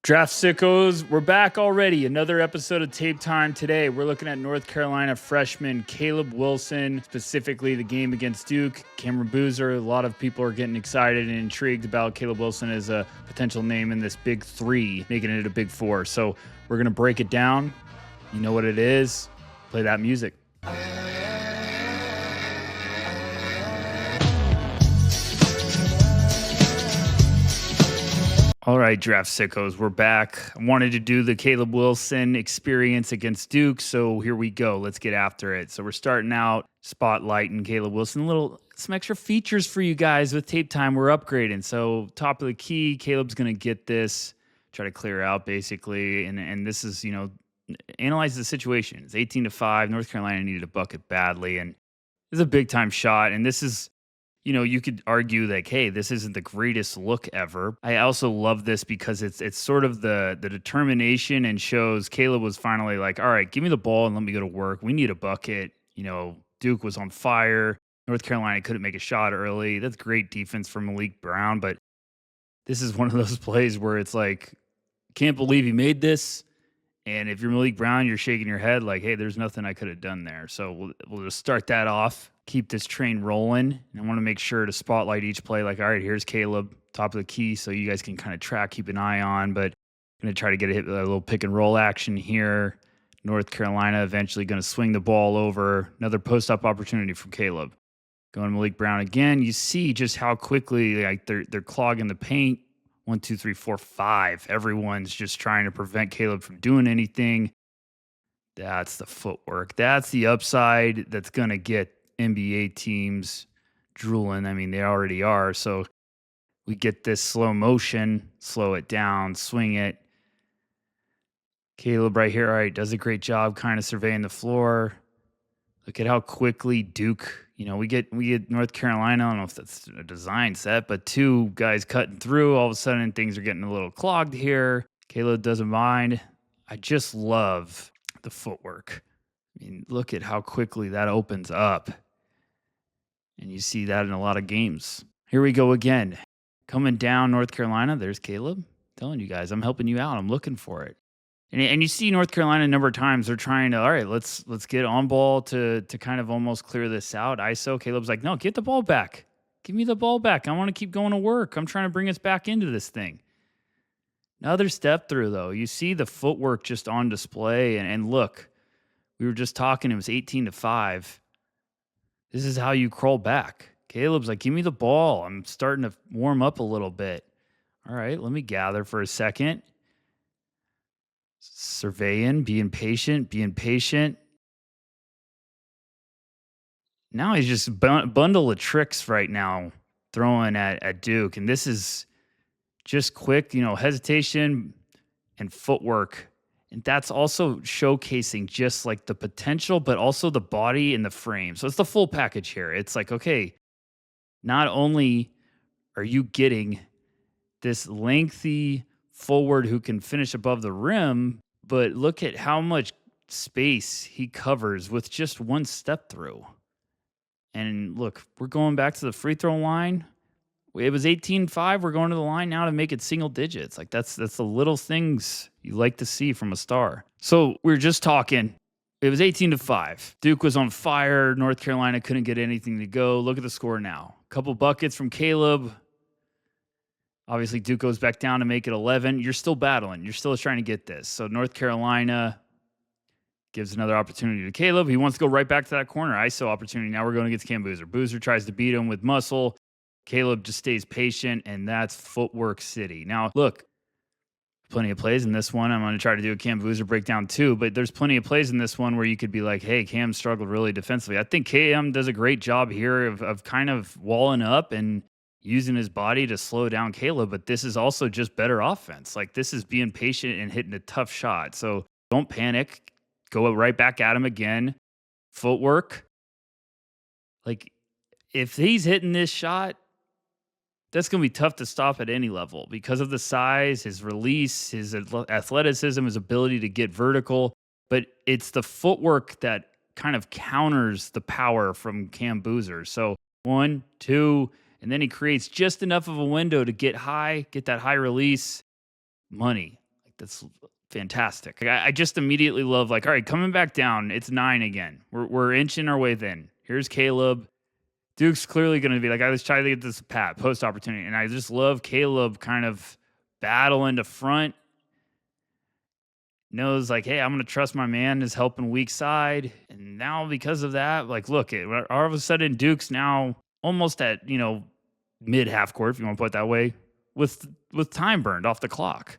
Draft sickos, we're back already. Another episode of Tape Time today. We're looking at North Carolina freshman Caleb Wilson, specifically the game against Duke. Cameron Boozer, a lot of people are getting excited and intrigued about Caleb Wilson as a potential name in this big three, making it a big four. So we're going to break it down. You know what it is. Play that music. All right, draft sickos, we're back. I wanted to do the Caleb Wilson experience against Duke, so here we go. Let's get after it. So we're starting out spotlighting Caleb Wilson. Some extra features for you guys with Tape Time. We're upgrading. So top of the key, Caleb's going to get this, try to clear out basically, and this is, analyze the situation. It's 18-5. North Carolina needed a bucket badly, and it's a big-time shot, and this is, you could argue like, hey, this isn't the greatest look ever. I also love this because it's sort of the determination and shows Caleb was finally like, all right, give me the ball and let me go to work. We need a bucket. Duke was on fire. North Carolina couldn't make a shot early. That's great defense from Malik Brown, but this is one of those plays where it's like, can't believe he made this. And if you're Malik Brown, you're shaking your head like, hey, there's nothing I could have done there. So we'll just start that off. Keep this train rolling. And I want to make sure to spotlight each play. Like, all right, here's Caleb, top of the key, so you guys can kind of track, keep an eye on. But I'm going to try to get a little pick and roll action here. North Carolina eventually going to swing the ball over. Another post-up opportunity from Caleb. Going Malik Brown again. You see just how quickly they're clogging the paint. 1, 2, 3, 4, 5. Everyone's just trying to prevent Caleb from doing anything. That's the footwork. That's the upside that's going to get NBA teams drooling. I mean, they already are. So we get this slow motion, slow it down, swing it. Caleb right here, all right, does a great job kind of surveying the floor. Look at how quickly Duke, we get North Carolina. I don't know if that's a design set, but two guys cutting through. All of a sudden, things are getting a little clogged here. Caleb doesn't mind. I just love the footwork. I mean, look at how quickly that opens up. And you see that in a lot of games. Here we go again. Coming down North Carolina. There's Caleb. Telling you guys, I'm helping you out. I'm looking for it. And you see North Carolina a number of times. They're trying to, all right, let's get on ball to kind of almost clear this out. ISO. Caleb's like, no, get the ball back. Give me the ball back. I want to keep going to work. I'm trying to bring us back into this thing. Another step through, though. You see the footwork just on display. And look, we were just talking. It was 18-5. This is how you crawl back. Caleb's like, give me the ball. I'm starting to warm up a little bit. All right, let me gather for a second. Surveying, being patient. Now he's just bundle of tricks right now throwing at Duke. And this is just quick, hesitation and footwork. And that's also showcasing just like the potential, but also the body and the frame. So it's the full package here. It's like, okay, not only are you getting this lengthy forward who can finish above the rim, but look at how much space he covers with just one step through. And look, we're going back to the free throw line. It was 18-5. We're going to the line now to make it single digits. Like that's the little things you like to see from a star. So we were just talking. It was 18-5. Duke was on fire. North Carolina couldn't get anything to go. Look at the score now. A couple buckets from Caleb. Obviously, Duke goes back down to make it 11. You're still battling. You're still trying to get this. So North Carolina gives another opportunity to Caleb. He wants to go right back to that corner. ISO opportunity. Now we're going against Cam Boozer. Boozer tries to beat him with muscle. Caleb just stays patient, and that's footwork city. Now, look, plenty of plays in this one. I'm going to try to do a Cam Boozer breakdown too, but there's plenty of plays in this one where you could be like, hey, Cam struggled really defensively. I think Cam does a great job here of kind of walling up and using his body to slow down Caleb, but this is also just better offense. Like, this is being patient and hitting a tough shot. So don't panic. Go right back at him again. Footwork. Like, if he's hitting this shot, that's going to be tough to stop at any level because of the size, his release, his athleticism, his ability to get vertical. But it's the footwork that kind of counters the power from Cam Boozer. So 1, 2, and then he creates just enough of a window to get high, get that high release. Money. that's fantastic. Like, I just immediately love like, all right, coming back down, it's 9 again. We're inching our way in. Here's Caleb. Duke's clearly going to be like, I was trying to get this Pat post opportunity, and I just love Caleb kind of battling to front. Knows like, hey, I'm going to trust my man is helping weak side. And now because of that, like, look, all of a sudden Duke's now almost at, mid half court, if you want to put it that way, with time burned off the clock.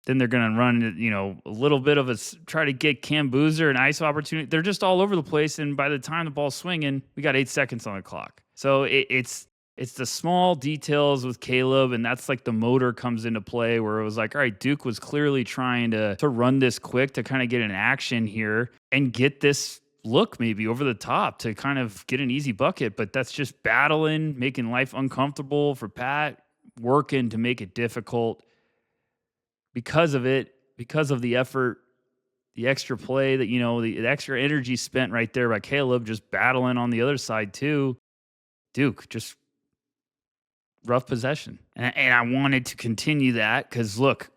Then they're going to run, a little bit of try to get Cam Boozer an ISO opportunity. They're just all over the place. And by the time the ball's swinging, we got 8 seconds on the clock. So it's the small details with Caleb, and that's like the motor comes into play where it was like, all right, Duke was clearly trying to run this quick to kind of get an action here and get this look maybe over the top to kind of get an easy bucket. But that's just battling, making life uncomfortable for Pat, working to make it difficult. Because of it, because of the effort, the extra play that, the extra energy spent right there by Caleb, just battling on the other side too. Duke just rough possession. And I wanted to continue that because look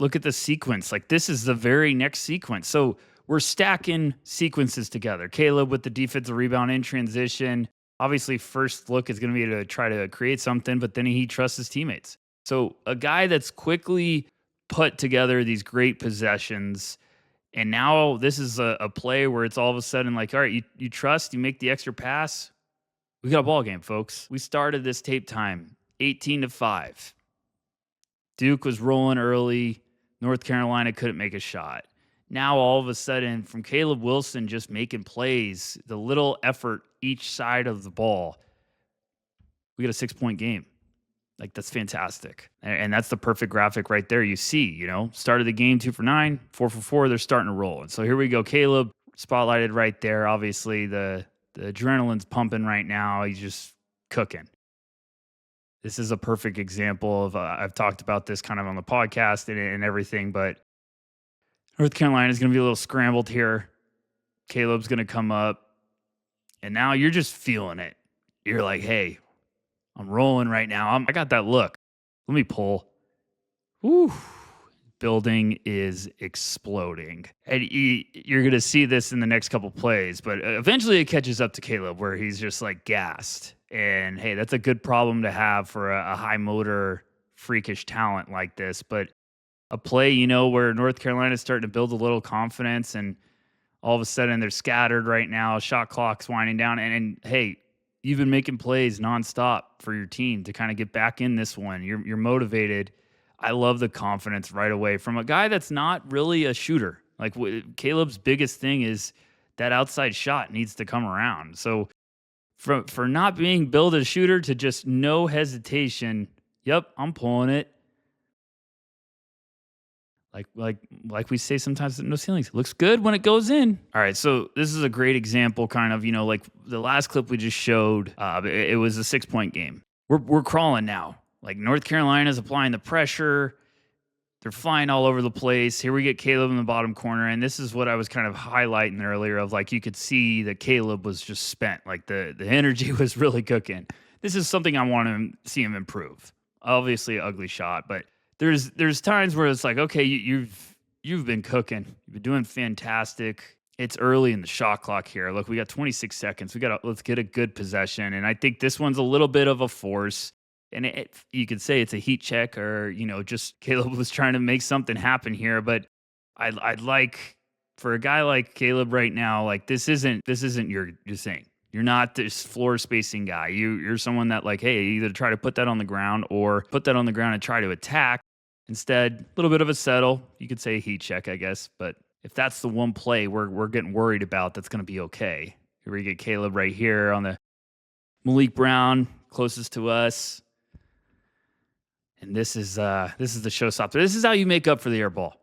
at the sequence. Like this is the very next sequence. So we're stacking sequences together. Caleb with the defensive rebound in transition. Obviously, first look is going to be to try to create something, but then he trusts his teammates. So a guy that's quickly put together these great possessions. And now this is a play where it's all of a sudden like, all right, you trust, you make the extra pass. We got a ball game, folks. We started this tape time 18-5. Duke was rolling early. North Carolina couldn't make a shot. Now all of a sudden from Caleb Wilson just making plays, the little effort each side of the ball, we got a 6-point game. Like, that's fantastic. And that's the perfect graphic right there. You see, started the game 2 for 9, 4 for 4. They're starting to roll. And so here we go. Caleb spotlighted right there. Obviously, the adrenaline's pumping right now. He's just cooking. This is a perfect example of, I've talked about this kind of on the podcast and everything, but North Carolina is going to be a little scrambled here. Caleb's going to come up. And now you're just feeling it. You're like, hey, I'm rolling right now. I got that look. Let me pull. Woo. Building is exploding. And you're going to see this in the next couple plays, but eventually it catches up to Caleb where he's just like gassed. And hey, that's a good problem to have for a high motor, freakish talent like this. But a play, where North Carolina is starting to build a little confidence and all of a sudden they're scattered right now. Shot clock's winding down. And hey, you've been making plays nonstop for your team to kind of get back in this one. You're motivated. I love the confidence right away from a guy that's not really a shooter. Like Caleb's biggest thing is that outside shot needs to come around. So for not being billed as a shooter to just no hesitation, yep, I'm pulling it. Like we say sometimes, no ceilings. It looks good when it goes in. All right, so this is a great example, kind of, like the last clip we just showed. It was a 6-point game. We're crawling now. Like North Carolina's applying the pressure. They're flying all over the place. Here we get Caleb in the bottom corner, and this is what I was kind of highlighting earlier. Of like you could see that Caleb was just spent. Like the energy was really cooking. This is something I want to see him improve. Obviously, an ugly shot, but there's times where it's like, okay, you've been cooking. You've been doing fantastic. It's early in the shot clock here. Look, we got 26 seconds. Let's get a good possession. And I think this one's a little bit of a force. And you could say it's a heat check or, just Caleb was trying to make something happen here. But I'd like for a guy like Caleb right now, like this isn't your thing. You're not this floor spacing guy. You're someone that like, hey, either try to put that on the ground or put that on the ground and try to attack. Instead, a little bit of a settle. You could say a heat check, I guess. But if that's the one play we're getting worried about, that's going to be okay. Here we get Caleb right here on the Malik Brown, closest to us. And this is the showstopper. This is how you make up for the air ball.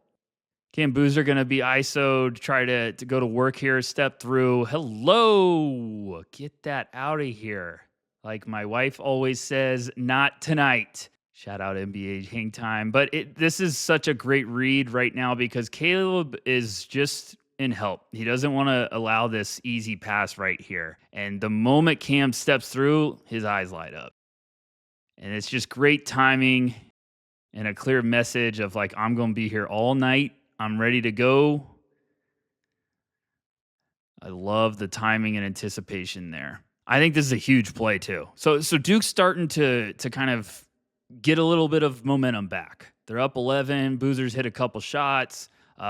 Cam Boozer going to be ISO'd, try to go to work here, step through. Hello. Get that out of here. Like my wife always says, not tonight. Shout out NBA hang time. But this is such a great read right now because Caleb is just in help. He doesn't want to allow this easy pass right here. And the moment Cam steps through, his eyes light up. And it's just great timing. and a clear message of like, I'm going to be here all night. I'm ready to go. I love the timing and anticipation there. I think this is a huge play too. So Duke's starting to kind of get a little bit of momentum back. They're up 11. Boozer's hit a couple shots.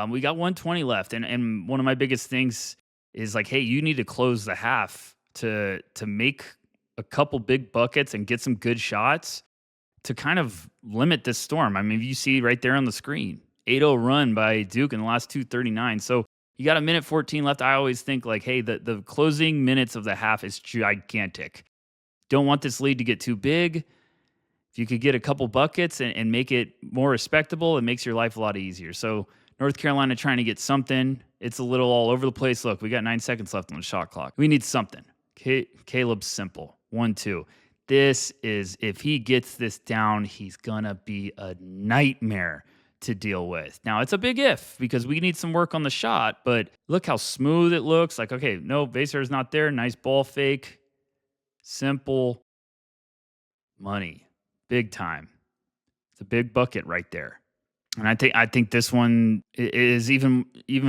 We got 120 left, and one of my biggest things is like, hey, you need to close the half to make a couple big buckets and get some good shots to kind of limit this storm. I mean, you see right there on the screen, 8-0 run by Duke in the last 2:39. So you got a minute 14 left. I always think like, hey, the closing minutes of the half is gigantic. Don't want this lead to get too big. If you could get a couple buckets and make it more respectable, it makes your life a lot easier. So North Carolina trying to get something. It's a little all over the place. Look, we got 9 seconds left on the shot clock. We need something. Caleb's simple. 1-2. This is, if he gets this down, he's going to be a nightmare to deal with. Now, it's a big if because we need some work on the shot, but look how smooth it looks. Like, okay, no, Vaser's not there. Nice ball fake. Simple money. Big time. It's a big bucket right there. And I think this one is even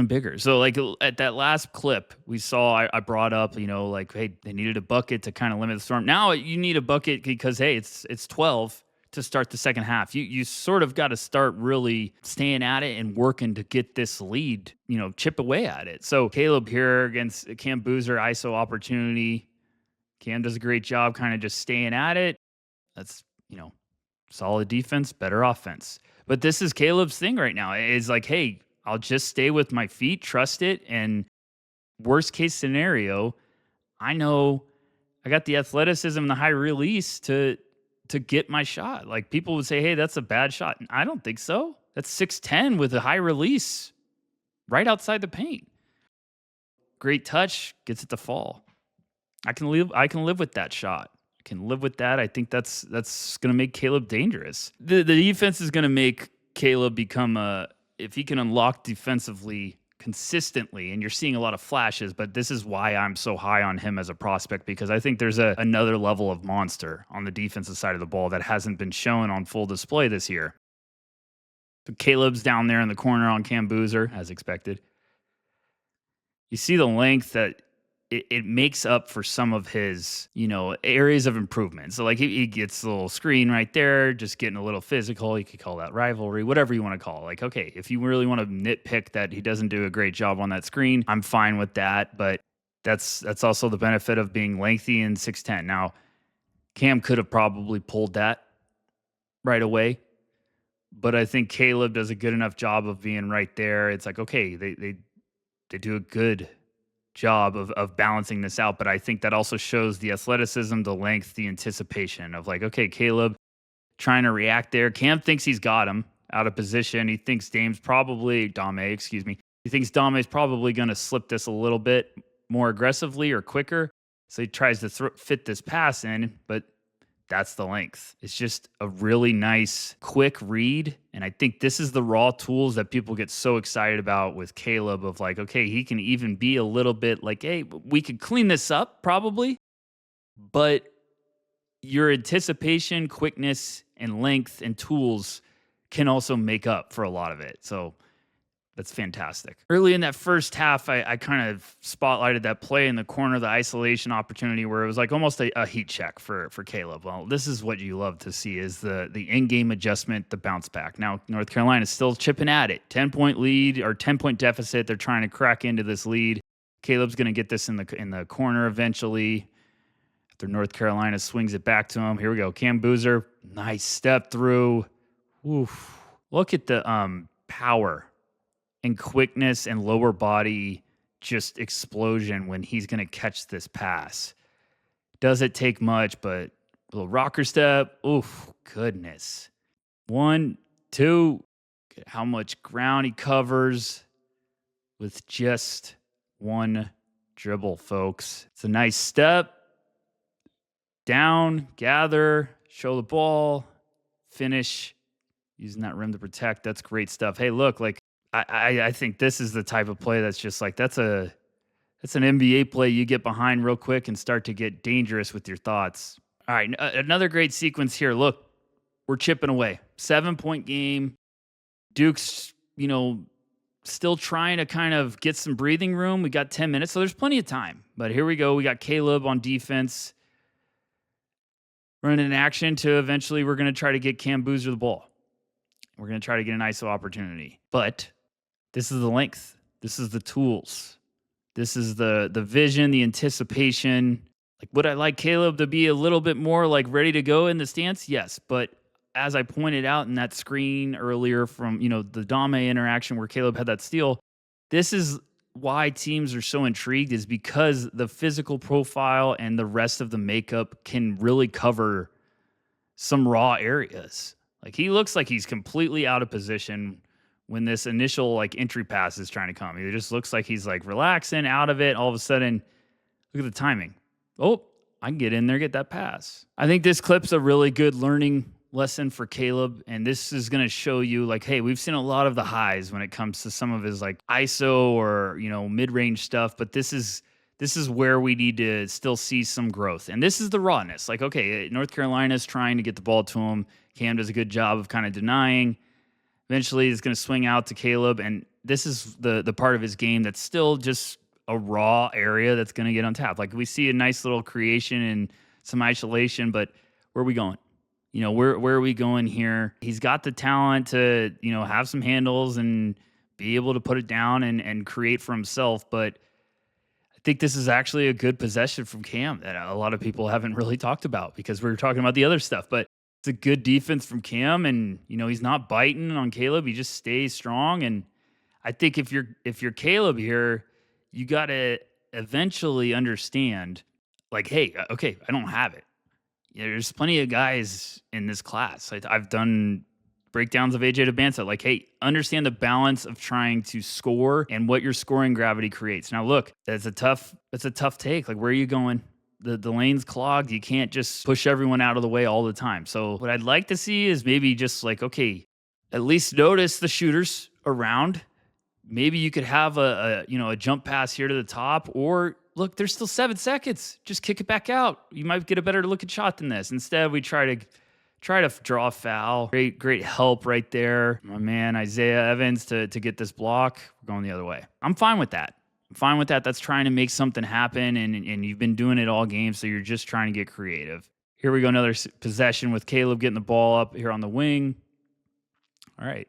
bigger. So like at that last clip we saw, I brought up, like, hey, they needed a bucket to kind of limit the storm. Now you need a bucket because hey, it's 12 to start the second half. You sort of got to start really staying at it and working to get this lead, chip away at it. So Caleb here against Cam Boozer, ISO opportunity. Cam does a great job kind of just staying at it. That's, solid defense, better offense. But this is Caleb's thing right now. It's like, hey, I'll just stay with my feet, trust it, and worst case scenario, I know I got the athleticism and the high release to get my shot. Like people would say, hey, that's a bad shot. I don't think so. That's 6'10" with a high release right outside the paint. Great touch, gets it to fall. I can live with that shot. Can live with that. I think that's going to make Caleb dangerous. The defense is going to make Caleb become if he can unlock defensively consistently, and you're seeing a lot of flashes, but this is why I'm so high on him as a prospect, because I think there's another level of monster on the defensive side of the ball that hasn't been shown on full display this year. So Caleb's down there in the corner on Cam Boozer, as expected. You see the length that it makes up for some of his, areas of improvement. So like he gets a little screen right there, just getting a little physical. You could call that rivalry, whatever you want to call it. Like, okay, if you really want to nitpick that he doesn't do a great job on that screen, I'm fine with that. But that's also the benefit of being lengthy and 6'10". Now, Cam could have probably pulled that right away, but I think Caleb does a good enough job of being right there. It's like, okay, they do a good job of balancing this out, but I think that also shows the athleticism, the length, the anticipation of like, okay, Caleb trying to react there. Cam thinks he's got him out of position. He thinks Dame is probably going to slip this a little bit more aggressively or quicker. So he tries to fit this pass in, but that's the length. It's just a really nice, quick read. And I think this is the raw tools that people get so excited about with Caleb of like, okay, he can even be a little bit like, hey, we could clean this up probably, but your anticipation, quickness, and length and tools can also make up for a lot of it. So that's fantastic. Early in that first half, I kind of spotlighted that play in the corner, the isolation opportunity where it was like almost a heat check for Caleb. Well, this is what you love to see is the in-game adjustment, the bounce back. Now, North Carolina is still chipping at it. 10-point lead or 10-point deficit. They're trying to crack into this lead. Caleb's going to get this in the corner eventually. After North Carolina swings it back to him. Here we go. Cam Boozer, nice step through. Oof. Look at the power and quickness and lower body just explosion when he's going to catch this pass. Doesn't take much, but a little rocker step. Oof, goodness. 1, 2. How much ground he covers with just one dribble, folks. It's a nice step. Down, gather, show the ball, finish, using that rim to protect. That's great stuff. Hey, look, like, I think this is the type of play that's just like that's an NBA play you get behind real quick and start to get dangerous with your thoughts. All right, another great sequence here. Look, we're chipping away. 7-point game. Duke's, still trying to kind of get some breathing room. We got 10 minutes, so there's plenty of time. But here we go. We got Caleb on defense running in action to eventually we're going to try to get Cam Boozer the ball. We're going to try to get an ISO opportunity. But this is the length. This is the tools. This is the vision, the anticipation. Like, would I like Caleb to be a little bit more like ready to go in the stance? Yes. But as I pointed out in that screen earlier from, the Dame interaction where Caleb had that steal, this is why teams are so intrigued, is because the physical profile and the rest of the makeup can really cover some raw areas. Like, he looks like he's completely out of position when this initial like entry pass is trying to come. It just looks like he's like relaxing out of it. All of a sudden, look at the timing. Oh, I can get in there, get that pass. I think this clip's a really good learning lesson for Caleb. And this is going to show you like, hey, we've seen a lot of the highs when it comes to some of his like ISO or, mid-range stuff. But this is where we need to still see some growth. And this is the rawness. Like, okay, North Carolina's trying to get the ball to him. Cam does a good job of kind of denying. Eventually, it's going to swing out to Caleb. And this is the part of his game that's still just a raw area that's going to get untapped. Like, we see a nice little creation and some isolation, but where are we going? Where are we going here? He's got the talent to, have some handles and be able to put it down and create for himself. But I think this is actually a good possession from Cam that a lot of people haven't really talked about because we're talking about the other stuff. But it's a good defense from Cam, and he's not biting on Caleb. He just stays strong. And I think if you're Caleb here, you got to eventually understand, like, hey, okay, I don't have it. There's plenty of guys in this class. I've done breakdowns of AJ Debance. Like, hey, understand the balance of trying to score and what your scoring gravity creates. Now, look, that's a tough take. Like, where are you going? The lane's clogged. You can't just push everyone out of the way all the time. So what I'd like to see is maybe just like, okay, at least notice the shooters around. Maybe you could have a jump pass here to the top, or look, there's still 7 seconds. Just kick it back out. You might get a better looking shot than this. Instead, we try to draw a foul. Great help right there. My man, Isaiah Evans to get this block. We're going the other way. I'm fine with that. That's trying to make something happen, and you've been doing it all game, so you're just trying to get creative. Here we go, another possession with Caleb getting the ball up here on the wing. All right,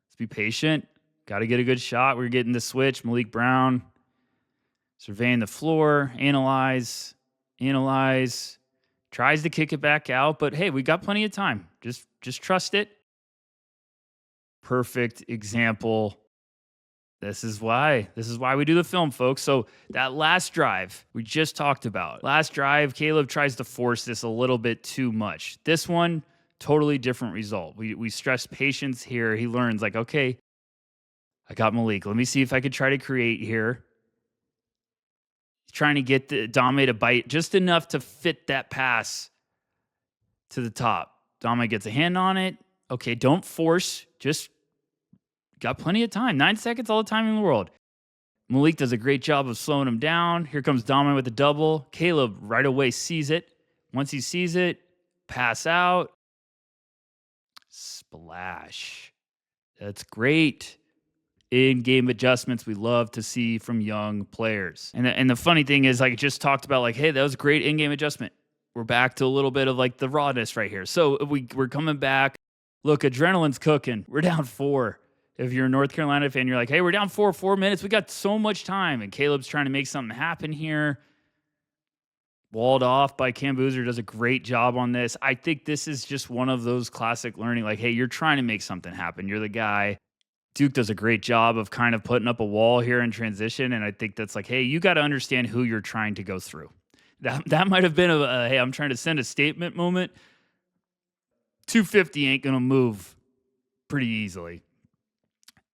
let's be patient. Got to get a good shot. We're getting the switch. Malik Brown surveying the floor, analyze, tries to kick it back out, but hey, we got plenty of time. Just trust it. Perfect example. This is why we do the film, folks. So that last drive we just talked about. Last drive, Caleb tries to force this a little bit too much. This one, totally different result. We stress patience here. He learns like, okay, I got Malik. Let me see if I could try to create here. He's trying to get the Dame to bite just enough to fit that pass to the top. Dame gets a hand on it. Okay, don't force. Just got plenty of time. 9 seconds, all the time in the world. Malik does a great job of slowing him down. Here comes Dame with the double. Caleb right away sees it. Once he sees it, pass out. Splash. That's great. In-game adjustments we love to see from young players. And the funny thing is, like I just talked about, like, hey, that was a great in-game adjustment. We're back to a little bit of like the rawness right here. So we're coming back. Look, adrenaline's cooking. We're down 4. If you're a North Carolina fan, you're like, hey, we're down 4 minutes. We got so much time. And Caleb's trying to make something happen here. Walled off by Cam Boozer, does a great job on this. I think this is just one of those classic learning, like, hey, you're trying to make something happen. You're the guy. Duke does a great job of kind of putting up a wall here in transition, and I think that's like, hey, you got to understand who you're trying to go through. That might have been a hey, I'm trying to send a statement moment. 250 ain't going to move pretty easily.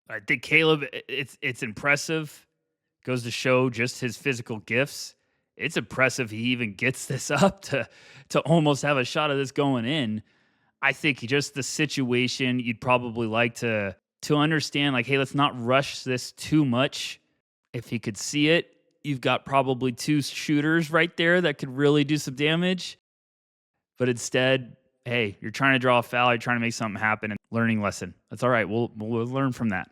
I think Caleb, it's impressive. Goes to show just his physical gifts. It's impressive he even gets this up to almost have a shot of this going in. I think just the situation, you'd probably like to understand, like, hey, let's not rush this too much. If he could see it, you've got probably 2 shooters right there that could really do some damage. But instead, Hey, you're trying to draw a foul, you're trying to make something happen and learning lesson. That's all right. We'll learn from that.